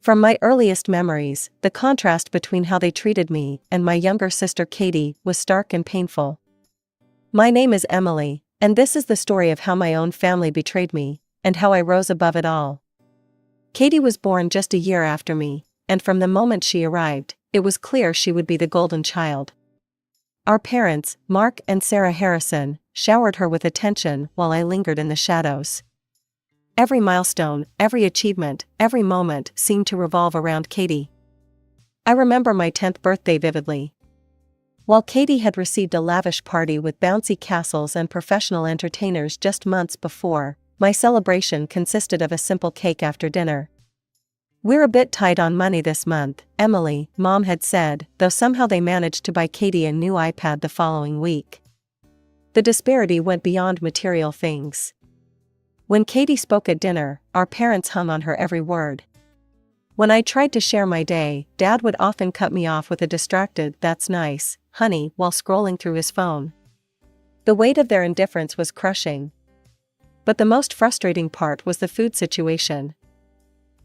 From my earliest memories, the contrast between how they treated me and my younger sister Katie was stark and painful. My name is Emily, and this is the story of how my own family betrayed me, and how I rose above it all. Katie was born just a year after me, and from the moment she arrived, it was clear she would be the golden child. Our parents, Mark and Sarah Harrison, showered her with attention while I lingered in the shadows. Every milestone, every achievement, every moment seemed to revolve around Katie. I remember my 10th birthday vividly. While Katie had received a lavish party with bouncy castles and professional entertainers just months before, my celebration consisted of a simple cake after dinner. "We're a bit tight on money this month," Emily, Mom had said, though somehow they managed to buy Katie a new iPad the following week. The disparity went beyond material things. When Katie spoke at dinner, our parents hung on her every word. When I tried to share my day, Dad would often cut me off with a distracted "that's nice, honey," while scrolling through his phone. The weight of their indifference was crushing. But the most frustrating part was the food situation.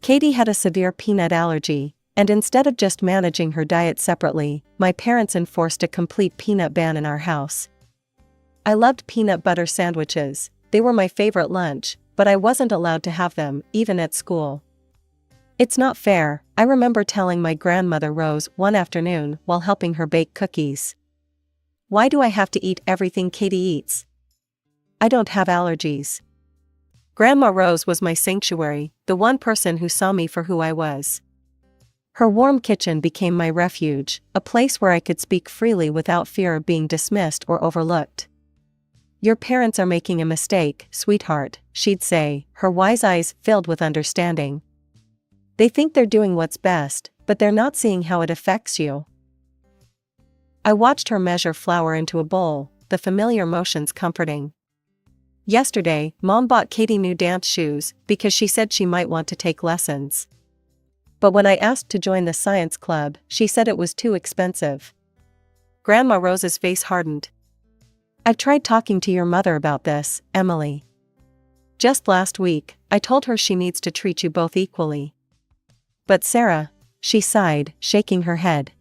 Katie had a severe peanut allergy, and instead of just managing her diet separately, my parents enforced a complete peanut ban in our house. I loved peanut butter sandwiches. They were my favorite lunch, but I wasn't allowed to have them, even at school. "It's not fair," I remember telling my grandmother Rose one afternoon while helping her bake cookies. "Why do I have to eat everything Katie eats? I don't have allergies." Grandma Rose was my sanctuary, the one person who saw me for who I was. Her warm kitchen became my refuge, a place where I could speak freely without fear of being dismissed or overlooked. "Your parents are making a mistake, sweetheart," she'd say, her wise eyes filled with understanding. "They think they're doing what's best, but they're not seeing how it affects you." I watched her measure flour into a bowl, the familiar motions comforting. Yesterday, Mom bought Katie new dance shoes because she said she might want to take lessons. But when I asked to join the science club, she said it was too expensive. Grandma Rose's face hardened. "I've tried talking to your mother about this, Emily. Just last week, I told her she needs to treat you both equally." "But Sarah," she sighed, shaking her head.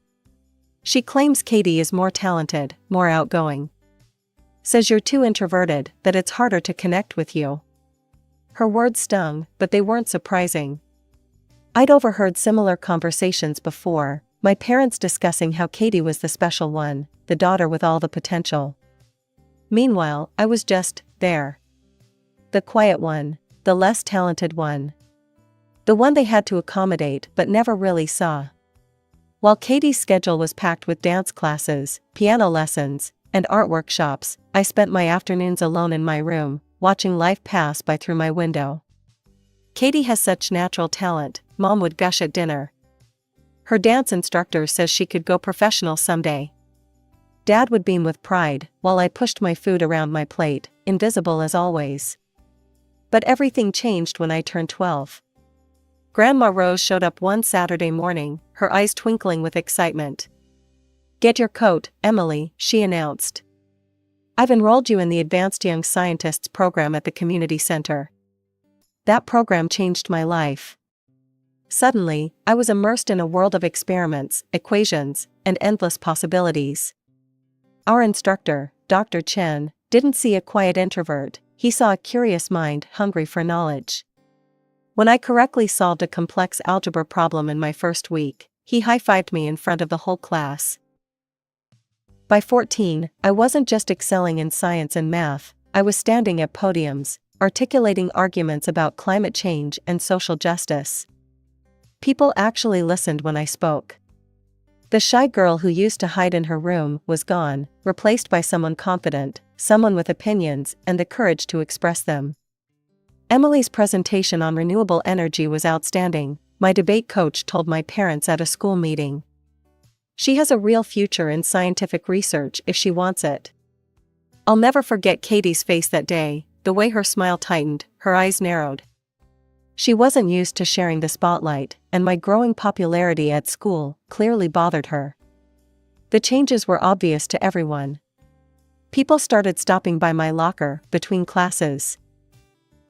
"She claims Katie is more talented, more outgoing. Says you're too introverted, that it's harder to connect with you." Her words stung, but they weren't surprising. I'd overheard similar conversations before, my parents discussing how Katie was the special one, the daughter with all the potential. Meanwhile, I was just there. The quiet one, the less talented one. The one they had to accommodate but never really saw. While Katie's schedule was packed with dance classes, piano lessons, and art workshops, I spent my afternoons alone in my room, watching life pass by through my window. "Katie has such natural talent," Mom would gush at dinner. "Her dance instructor says she could go professional someday." Dad would beam with pride, while I pushed my food around my plate, invisible as always. But everything changed when I turned 12. Grandma Rose showed up one Saturday morning, her eyes twinkling with excitement. "Get your coat, Emily," she announced. "I've enrolled you in the Advanced Young Scientists program at the community center." That program changed my life. Suddenly, I was immersed in a world of experiments, equations, and endless possibilities. Our instructor, Dr. Chen, didn't see a quiet introvert, he saw a curious mind hungry for knowledge. When I correctly solved a complex algebra problem in my first week, he high-fived me in front of the whole class. By 14, I wasn't just excelling in science and math, I was standing at podiums, articulating arguments about climate change and social justice. People actually listened when I spoke. The shy girl who used to hide in her room was gone, replaced by someone confident, someone with opinions and the courage to express them. Emily's presentation on renewable energy was outstanding, my debate coach told my parents at a school meeting. "She has a real future in scientific research if she wants it." I'll never forget Katie's face that day, the way her smile tightened, her eyes narrowed. She wasn't used to sharing the spotlight, and my growing popularity at school clearly bothered her. The changes were obvious to everyone. People started stopping by my locker between classes.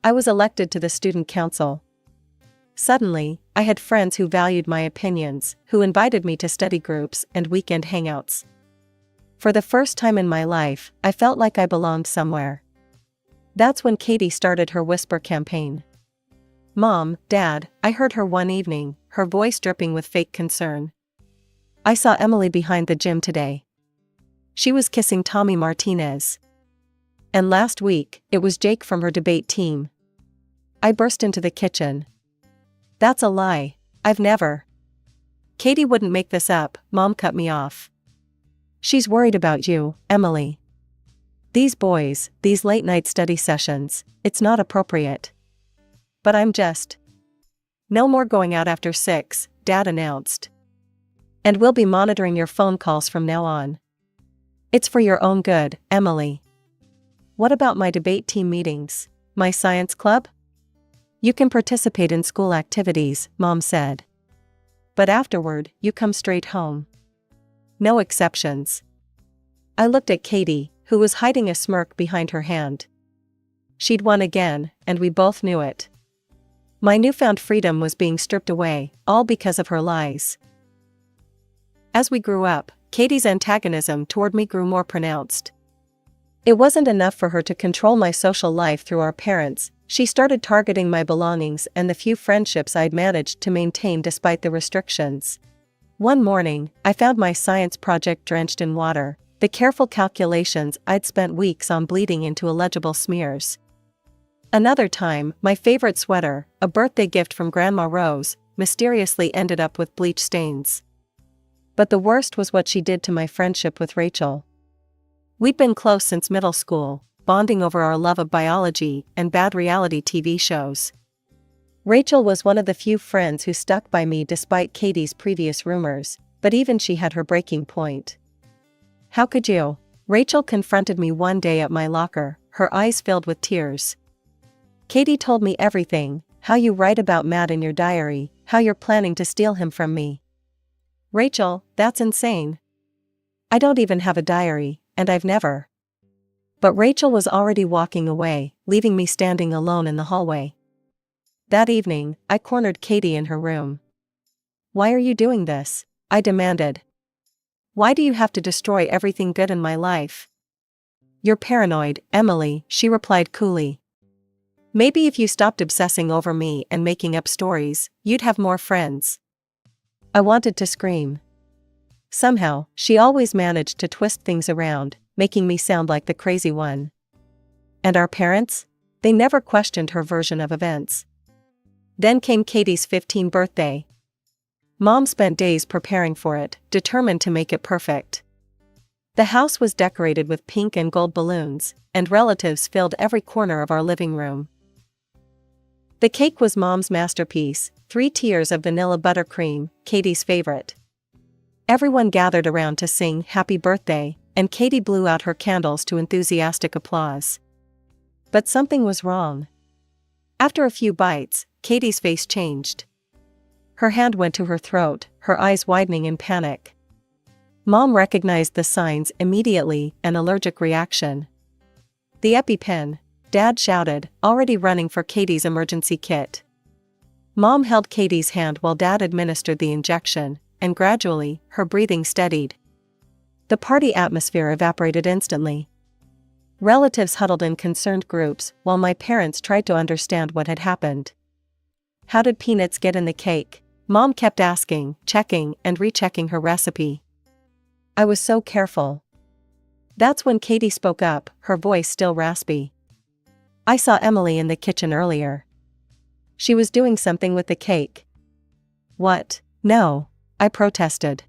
I was elected to the student council. Suddenly, I had friends who valued my opinions, who invited me to study groups and weekend hangouts. For the first time in my life, I felt like I belonged somewhere. That's when Katie started her whisper campaign. "Mom, Dad," I heard her one evening, her voice dripping with fake concern. "I saw Emily behind the gym today. She was kissing Tommy Martinez. And last week, it was Jake from her debate team." I burst into the kitchen. "That's a lie. I've never." "Katie wouldn't make this up," Mom cut me off. "She's worried about you, Emily. These boys, these late-night study sessions, it's not appropriate." "But I'm just..." "No more going out after 6, Dad announced. And we'll be monitoring your phone calls from now on. It's for your own good, Emily." "What about my debate team meetings? My science club?" "You can participate in school activities," Mom said. "But afterward, you come straight home. No exceptions." I looked at Katie, who was hiding a smirk behind her hand. She'd won again, and we both knew it. My newfound freedom was being stripped away, all because of her lies. As we grew up, Katie's antagonism toward me grew more pronounced. It wasn't enough for her to control my social life through our parents. She started targeting my belongings and the few friendships I'd managed to maintain despite the restrictions. One morning, I found my science project drenched in water, the careful calculations I'd spent weeks on bleeding into illegible smears. Another time, my favorite sweater, a birthday gift from Grandma Rose, mysteriously ended up with bleach stains. But the worst was what she did to my friendship with Rachel. We'd been close since middle school, bonding over our love of biology and bad reality TV shows. Rachel was one of the few friends who stuck by me despite Katie's previous rumors, but even she had her breaking point. "How could you?" Rachel confronted me one day at my locker, her eyes filled with tears. "Katie told me everything, how you write about Matt in your diary, how you're planning to steal him from me." "Rachel, that's insane. I don't even have a diary, and I've never." But Rachel was already walking away, leaving me standing alone in the hallway. That evening, I cornered Katie in her room. "Why are you doing this?" I demanded. "Why do you have to destroy everything good in my life?" "You're paranoid, Emily," she replied coolly. "Maybe if you stopped obsessing over me and making up stories, you'd have more friends." I wanted to scream. Somehow, she always managed to twist things around, making me sound like the crazy one. And our parents? They never questioned her version of events. Then came Katie's 15th birthday. Mom spent days preparing for it, determined to make it perfect. The house was decorated with pink and gold balloons, and relatives filled every corner of our living room. The cake was Mom's masterpiece, 3 tiers of vanilla buttercream, Katie's favorite. Everyone gathered around to sing "Happy Birthday," and Katie blew out her candles to enthusiastic applause. But something was wrong. After a few bites, Katie's face changed. Her hand went to her throat, her eyes widening in panic. Mom recognized the signs immediately, an allergic reaction. "The EpiPen," Dad shouted, already running for Katie's emergency kit. Mom held Katie's hand while Dad administered the injection, and gradually, her breathing steadied. The party atmosphere evaporated instantly. Relatives huddled in concerned groups, while my parents tried to understand what had happened. "How did peanuts get in the cake?" Mom kept asking, checking and rechecking her recipe. I was so careful. That's when Katie spoke up, her voice still raspy. "I saw Emily in the kitchen earlier. She was doing something with the cake." "What? No," I protested.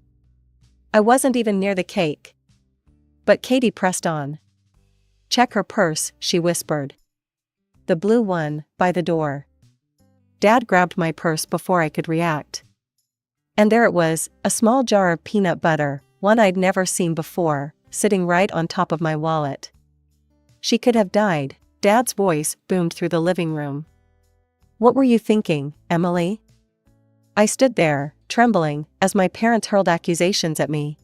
"I wasn't even near the cake." But Katie pressed on. "Check her purse," she whispered. "The blue one, by the door." Dad grabbed my purse before I could react. And there it was, a small jar of peanut butter, one I'd never seen before, sitting right on top of my wallet. "She could have died," Dad's voice boomed through the living room. "What were you thinking, Emily?" I stood there, trembling, as my parents hurled accusations at me.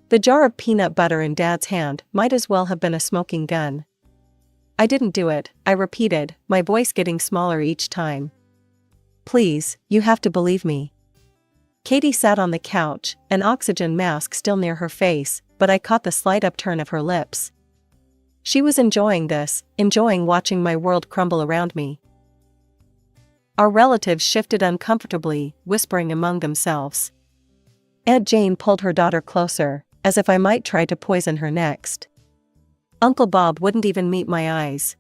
The jar of peanut butter in Dad's hand might as well have been a smoking gun. "I didn't do it," I repeated, my voice getting smaller each time. Please, you have to believe me. Katie sat on the couch, an oxygen mask still near her face, but I caught the slight upturn of her lips. She was enjoying this, enjoying watching my world crumble around me. Our relatives shifted uncomfortably, whispering among themselves. Aunt Jane pulled her daughter closer, as if I might try to poison her next. Uncle Bob wouldn't even meet my eyes.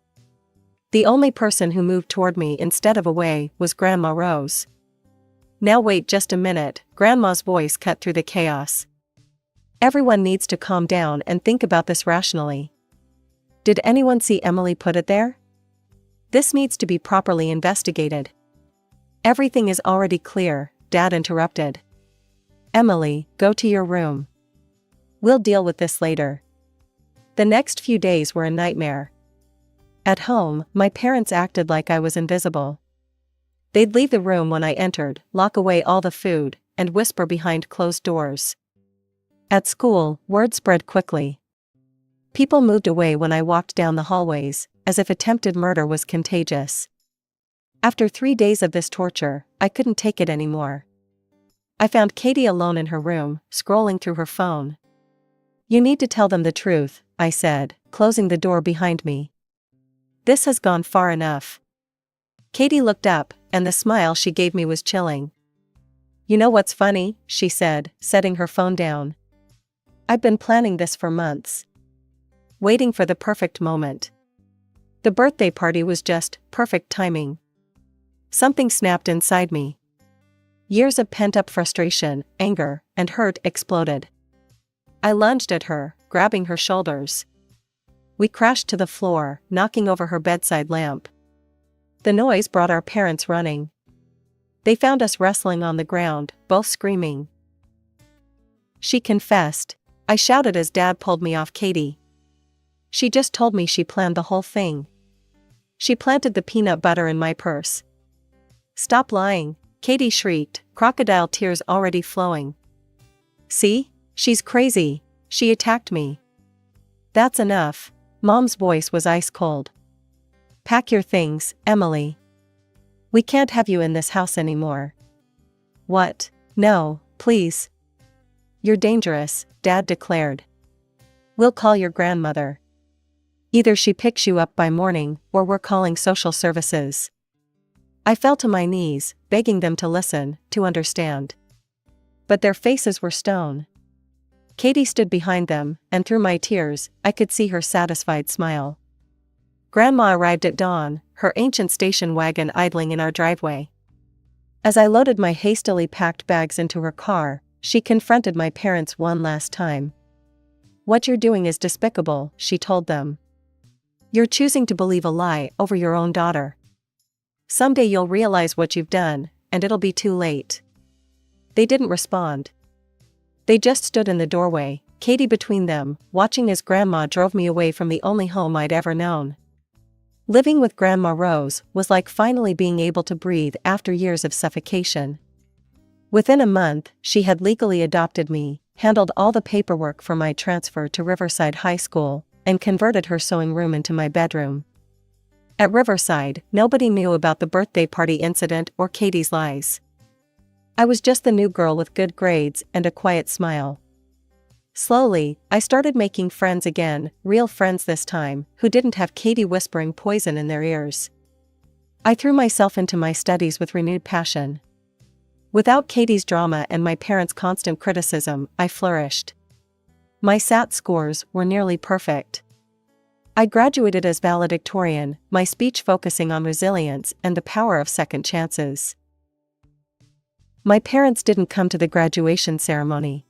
The only person who moved toward me instead of away was Grandma Rose. Now wait just a minute, Grandma's voice cut through the chaos. Everyone needs to calm down and think about this rationally. Did anyone see Emily put it there? This needs to be properly investigated. Everything is already clear, Dad interrupted. Emily, go to your room. We'll deal with this later. The next few days were a nightmare. At home, my parents acted like I was invisible. They'd leave the room when I entered, lock away all the food, and whisper behind closed doors. At school, word spread quickly. People moved away when I walked down the hallways, as if attempted murder was contagious. After 3 days of this torture, I couldn't take it anymore. I found Katie alone in her room, scrolling through her phone. You need to tell them the truth, I said, closing the door behind me. This has gone far enough. Katie looked up, and the smile she gave me was chilling. You know what's funny, she said, setting her phone down. I've been planning this for months. Waiting for the perfect moment. The birthday party was just perfect timing. Something snapped inside me. Years of pent-up frustration, anger, and hurt exploded. I lunged at her, grabbing her shoulders. We crashed to the floor, knocking over her bedside lamp. The noise brought our parents running. They found us wrestling on the ground, both screaming. She confessed, I shouted as Dad pulled me off Katie. She just told me she planned the whole thing. She planted the peanut butter in my purse. Stop lying, Katie shrieked, crocodile tears already flowing. See? She's crazy. She attacked me. That's enough. Mom's voice was ice cold. Pack your things, Emily. We can't have you in this house anymore. What? No, please. You're dangerous, Dad declared. We'll call your grandmother. Either she picks you up by morning, or we're calling social services. I fell to my knees, begging them to listen, to understand. But their faces were stone. Katie stood behind them, and through my tears, I could see her satisfied smile. Grandma arrived at dawn, her ancient station wagon idling in our driveway. As I loaded my hastily packed bags into her car, she confronted my parents one last time. What you're doing is despicable, she told them. You're choosing to believe a lie over your own daughter. Someday you'll realize what you've done, and it'll be too late. They didn't respond. They just stood in the doorway, Katie between them, watching as Grandma drove me away from the only home I'd ever known. Living with Grandma Rose was like finally being able to breathe after years of suffocation. Within a month, she had legally adopted me, handled all the paperwork for my transfer to Riverside High School, and converted her sewing room into my bedroom. At Riverside, nobody knew about the birthday party incident or Katie's lies. I was just the new girl with good grades and a quiet smile. Slowly, I started making friends again, real friends this time, who didn't have Katie whispering poison in their ears. I threw myself into my studies with renewed passion. Without Katie's drama and my parents' constant criticism, I flourished. My SAT scores were nearly perfect. I graduated as valedictorian, my speech focusing on resilience and the power of second chances. My parents didn't come to the graduation ceremony.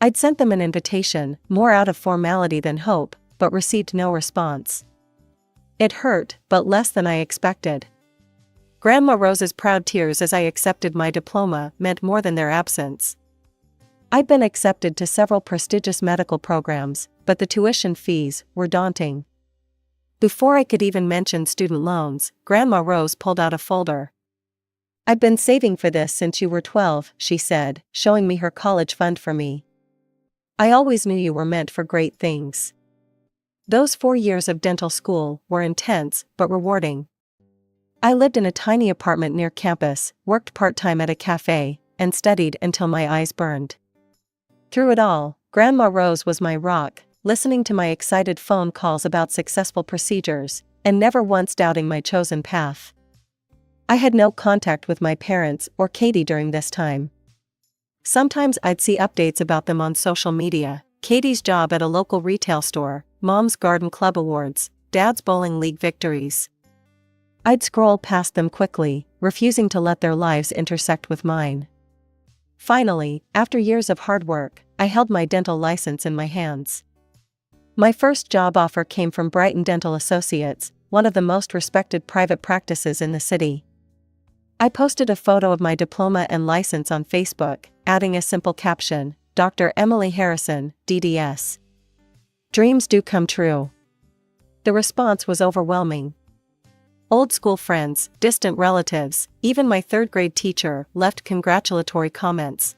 I'd sent them an invitation, more out of formality than hope, but received no response. It hurt, but less than I expected. Grandma Rose's proud tears as I accepted my diploma meant more than their absence. I'd been accepted to several prestigious medical programs, but the tuition fees were daunting. Before I could even mention student loans, Grandma Rose pulled out a folder. I've been saving for this since you were 12, she said, showing me her college fund for me. I always knew you were meant for great things. Those 4 years of dental school were intense, but rewarding. I lived in a tiny apartment near campus, worked part-time at a cafe, and studied until my eyes burned. Through it all, Grandma Rose was my rock, listening to my excited phone calls about successful procedures, and never once doubting my chosen path. I had no contact with my parents or Katie during this time. Sometimes I'd see updates about them on social media: Katie's job at a local retail store, Mom's garden club awards, Dad's bowling league victories. I'd scroll past them quickly, refusing to let their lives intersect with mine. Finally, after years of hard work, I held my dental license in my hands. My first job offer came from Brighton Dental Associates, one of the most respected private practices in the city. I posted a photo of my diploma and license on Facebook, adding a simple caption: Dr. Emily Harrison, DDS. Dreams do come true. The response was overwhelming. Old school friends, distant relatives, even my third-grade teacher left congratulatory comments.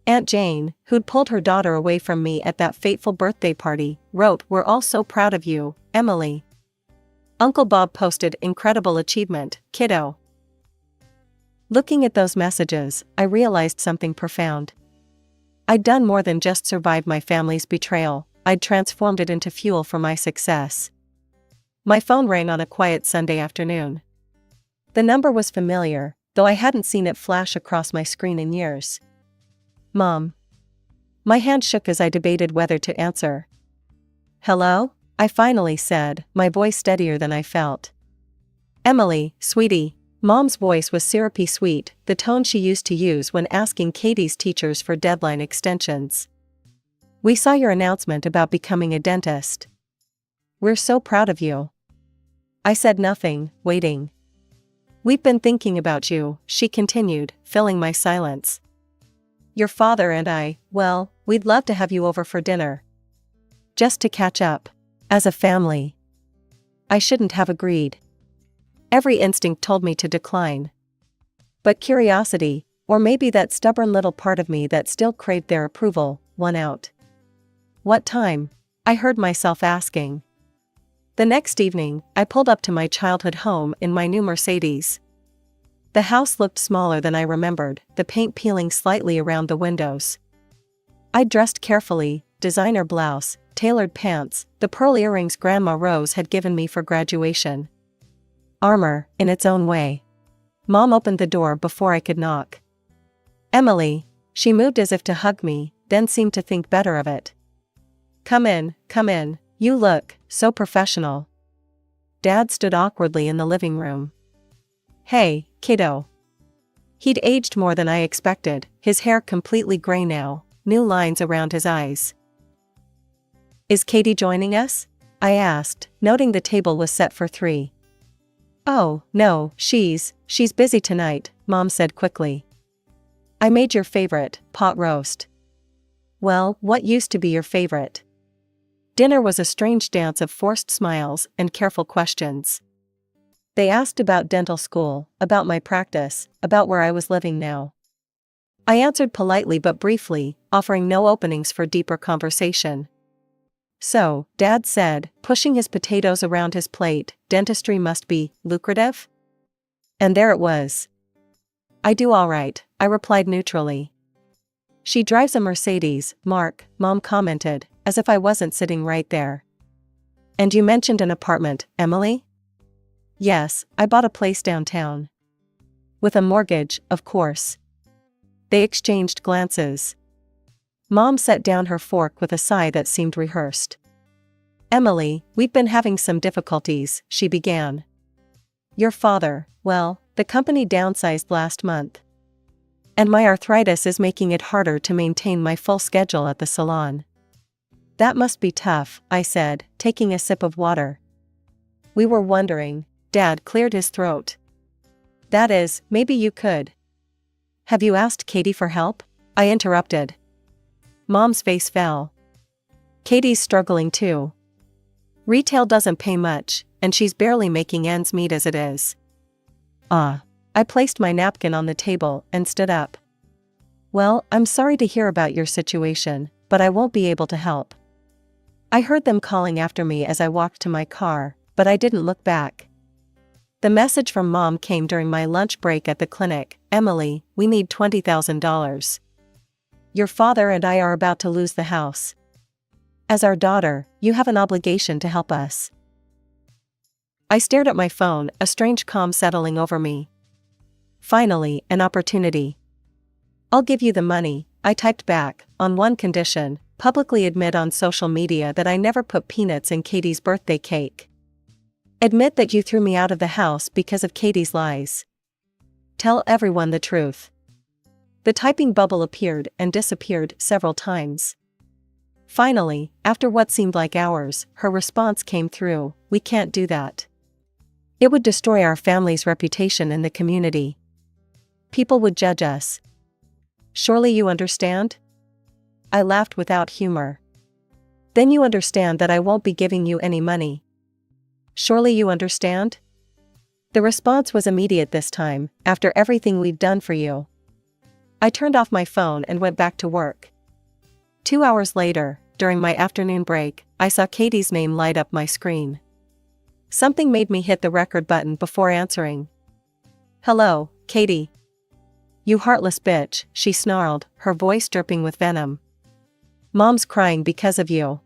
Aunt Jane, who'd pulled her daughter away from me at that fateful birthday party, wrote, "We're all so proud of you, Emily." Uncle Bob posted, "Incredible achievement, kiddo." Looking at those messages, I realized something profound. I'd done more than just survive my family's betrayal, I'd transformed it into fuel for my success. My phone rang on a quiet Sunday afternoon. The number was familiar, though I hadn't seen it flash across my screen in years. Mom. My hand shook as I debated whether to answer. "Hello?" I finally said, my voice steadier than I felt. "Emily, sweetie." Mom's voice was syrupy sweet, the tone she used to use when asking Katie's teachers for deadline extensions. "We saw your announcement about becoming a dentist. We're so proud of you." I said nothing, waiting. "We've been thinking about you," she continued, filling my silence. "Your father and I, well, we'd love to have you over for dinner. Just to catch up. As a family." I shouldn't have agreed. Every instinct told me to decline. But curiosity, or maybe that stubborn little part of me that still craved their approval, won out. "What time?" I heard myself asking. The next evening, I pulled up to my childhood home in my new Mercedes. The house looked smaller than I remembered, the paint peeling slightly around the windows. I dressed carefully: designer blouse, tailored pants, the pearl earrings Grandma Rose had given me for graduation. Armor, in its own way. Mom opened the door before I could knock. "Emily." She moved as if to hug me, then seemed to think better of it. Come in, you look so professional." Dad stood awkwardly in the living room. "Hey, kiddo." He'd aged more than I expected, his hair completely gray now, new lines around his eyes. "Is Katie joining us?" I asked, noting the table was set for 3. "Oh, no, she's busy tonight," Mom said quickly. "I made your favorite, pot roast." "Well, what used to be your favorite?" Dinner was a strange dance of forced smiles and careful questions. They asked about dental school, about my practice, about where I was living now. I answered politely but briefly, offering no openings for deeper conversation. "So," Dad said, pushing his potatoes around his plate, "dentistry must be lucrative?" And there it was. "I do all right," I replied neutrally. "She drives a Mercedes, Mark," Mom commented, as if I wasn't sitting right there. "And you mentioned an apartment, Emily?" "Yes, I bought a place downtown." "With a mortgage, of course." They exchanged glances. Mom set down her fork with a sigh that seemed rehearsed. "Emily, we've been having some difficulties," she began. "Your father, well, the company downsized last month. And my arthritis is making it harder to maintain my full schedule at the salon." "That must be tough," I said, taking a sip of water. "We were wondering." Dad cleared his throat. "That is, maybe you could." "Have you asked Katie for help?" I interrupted. Mom's face fell. "Katie's struggling too. Retail doesn't pay much, and she's barely making ends meet as it is." I placed my napkin on the table and stood up. "Well, I'm sorry to hear about your situation, but I won't be able to help." I heard them calling after me as I walked to my car, but I didn't look back. The message from Mom came during my lunch break at the clinic. Emily, we need $20,000. Your father and I are about to lose the house. As our daughter, you have an obligation to help us. I stared at my phone, a strange calm settling over me. Finally, an opportunity. I'll give you the money, I typed back, on one condition: publicly admit on social media that I never put peanuts in Katie's birthday cake. Admit that you threw me out of the house because of Katie's lies. Tell everyone the truth. The typing bubble appeared and disappeared several times. Finally, after what seemed like hours, her response came through: we can't do that. It would destroy our family's reputation in the community. People would judge us. Surely you understand? I laughed without humor. Then you understand that I won't be giving you any money. Surely you understand? The response was immediate this time: after everything we've done for you. I turned off my phone and went back to work. 2 hours later, during my afternoon break, I saw Katie's name light up my screen. Something made me hit the record button before answering. Hello, Katie. You heartless bitch, she snarled, her voice dripping with venom. Mom's crying because of you.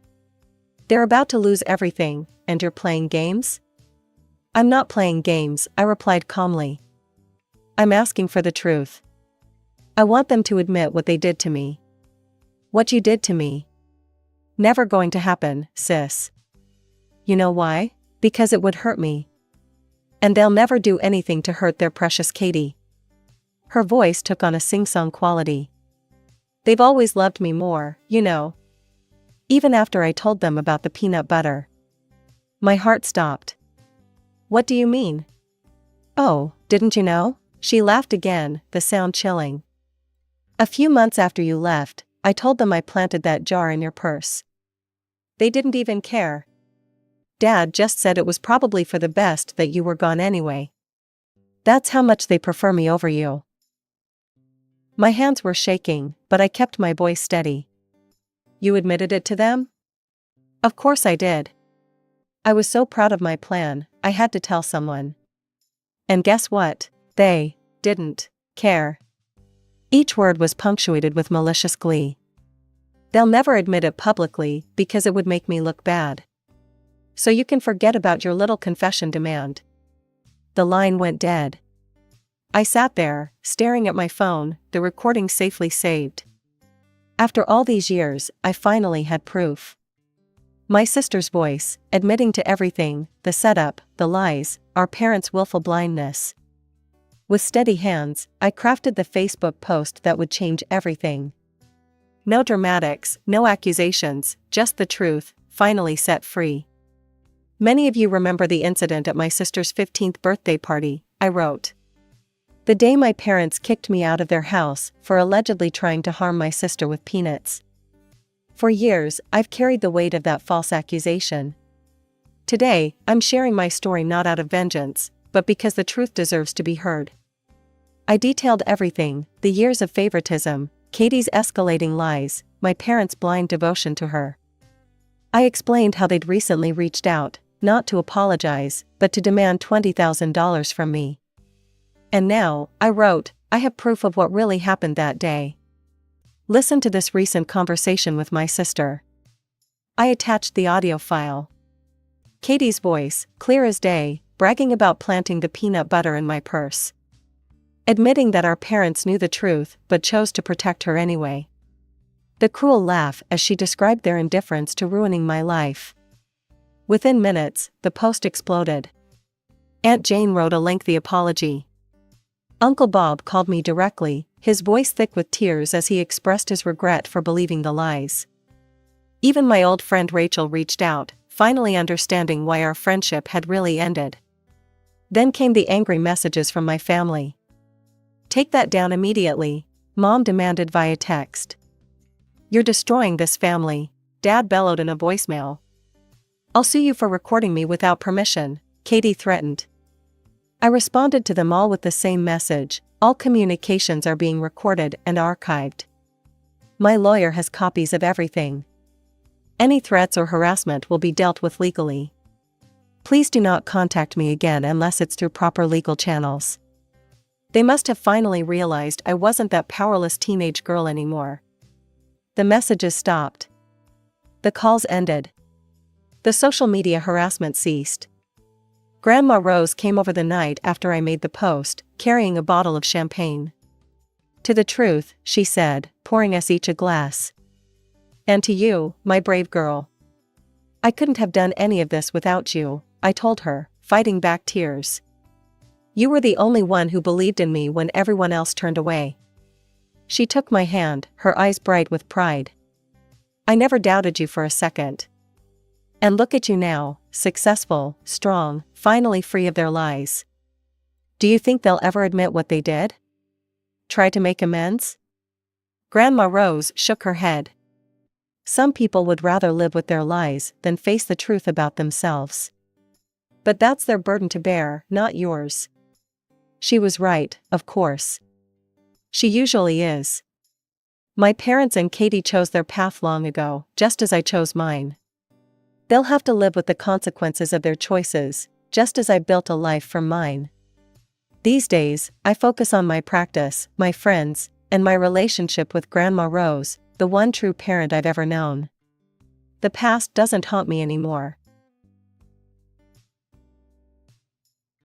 They're about to lose everything, and you're playing games? I'm not playing games, I replied calmly. I'm asking for the truth. I want them to admit what they did to me. What you did to me. Never going to happen, sis. You know why? Because it would hurt me. And they'll never do anything to hurt their precious Katie. Her voice took on a sing-song quality. They've always loved me more, you know. Even after I told them about the peanut butter. My heart stopped. What do you mean? Oh, didn't you know? She laughed again, the sound chilling. A few months after you left, I told them I planted that jar in your purse. They didn't even care. Dad just said it was probably for the best that you were gone anyway. That's how much they prefer me over you. My hands were shaking, but I kept my voice steady. You admitted it to them? Of course I did. I was so proud of my plan, I had to tell someone. And guess what? They didn't care. Each word was punctuated with malicious glee. They'll never admit it publicly because it would make me look bad. So you can forget about your little confession demand. The line went dead. I sat there, staring at my phone, the recording safely saved. After all these years, I finally had proof. My sister's voice, admitting to everything: the setup, the lies, our parents' willful blindness. With steady hands, I crafted the Facebook post that would change everything. No dramatics, no accusations, just the truth, finally set free. Many of you remember the incident at my sister's 15th birthday party, I wrote. The day my parents kicked me out of their house for allegedly trying to harm my sister with peanuts. For years, I've carried the weight of that false accusation. Today, I'm sharing my story not out of vengeance, but because the truth deserves to be heard. I detailed everything: the years of favoritism, Katie's escalating lies, my parents' blind devotion to her. I explained how they'd recently reached out, not to apologize, but to demand $20,000 from me. And now, I wrote, I have proof of what really happened that day. Listen to this recent conversation with my sister. I attached the audio file. Katie's voice, clear as day, bragging about planting the peanut butter in my purse. Admitting that our parents knew the truth but chose to protect her anyway. The cruel laugh as she described their indifference to ruining my life. Within minutes, the post exploded. Aunt Jane wrote a lengthy apology. Uncle Bob called me directly, his voice thick with tears as he expressed his regret for believing the lies. Even my old friend Rachel reached out, finally understanding why our friendship had really ended. Then came the angry messages from my family. Take that down immediately, Mom demanded via text. You're destroying this family, Dad bellowed in a voicemail. I'll sue you for recording me without permission, Katie threatened. I responded to them all with the same message: all communications are being recorded and archived. My lawyer has copies of everything. Any threats or harassment will be dealt with legally. Please do not contact me again unless it's through proper legal channels. They must have finally realized I wasn't that powerless teenage girl anymore. The messages stopped. The calls ended. The social media harassment ceased. Grandma Rose came over the night after I made the post, carrying a bottle of champagne. "To the truth," she said, pouring us each a glass. "And to you, my brave girl. I couldn't have done any of this without you," I told her, fighting back tears. "You were the only one who believed in me when everyone else turned away." She took my hand, her eyes bright with pride. "I never doubted you for a second. And look at you now, successful, strong, finally free of their lies. Do you think they'll ever admit what they did? Try to make amends?" Grandma Rose shook her head. "Some people would rather live with their lies than face the truth about themselves. But that's their burden to bear, not yours." She was right, of course. She usually is. My parents and Katie chose their path long ago, just as I chose mine. They'll have to live with the consequences of their choices, just as I built a life from mine. These days, I focus on my practice, my friends, and my relationship with Grandma Rose, the one true parent I've ever known. The past doesn't haunt me anymore.